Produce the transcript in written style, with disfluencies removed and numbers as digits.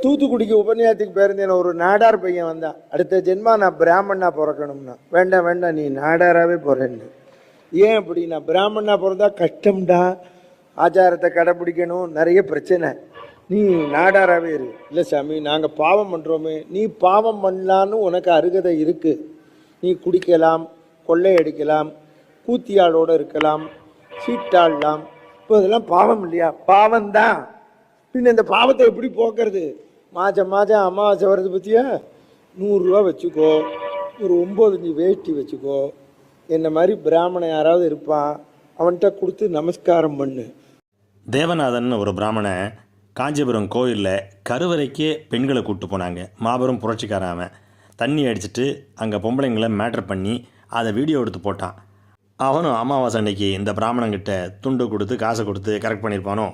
தூத்துக்குடிக்கு உபன்யாசத்துக்கு போயிருந்தேன். ஒரு நாடார் பையன் வந்தான். அடுத்த ஜென்மா நான் பிராமணனா பிறக்கணும்னா. வேண்டாம் வேண்டாம், நீ நாடாராகவே போகிறேன்னு. ஏன் அப்படின்னா, பிராமணனா பிறந்தா கஷ்டம்டா, ஆச்சாரத்தை கடைப்பிடிக்கணும், நிறைய பிரச்சனை. நீ நாடாராகவே இரு. இல்லை சாமி, நாங்கள் பாவம் பண்ணுறோமே. நீ பாவம் பண்ணலான்னு உனக்கு அருகதை இருக்குது. நீ குடிக்கலாம், கொள்ளையடிக்கலாம், கூத்தியாளோடு இருக்கலாம், சீட்டாடலாம். இப்போ இதெல்லாம் பாவம் இல்லையா? பாவம்தான். பின்ன இந்த பாவத்தை எப்படி போக்குறது? மாதம் மாதம் அமாவாசை வருது பற்றியா, 100 ரூபா வச்சுக்கோ, ஒரு 9 வேஷ்டி வச்சுக்கோ. என்ன மாதிரி பிராமணன் யாராவது இருப்பான், அவன்கிட்ட கொடுத்து நமஸ்காரம் பண்ணு. தேவநாதன் ஒரு பிராமணன் காஞ்சிபுரம் கோயிலில் கருவறைக்கே பெண்களை கூப்பிட்டு போனாங்க. மாபெரும் புரட்சிக்காரன் அவன். தண்ணி அடிச்சுட்டு அங்கே பொம்பளைங்களை மேட்ரு பண்ணி அதை வீடியோ எடுத்து போட்டான். அவனும் அமாவாசை அன்னைக்கு இந்த பிராமணங்கிட்ட துண்டு கொடுத்து காசை கொடுத்து கரெக்ட் பண்ணியிருப்பானோ.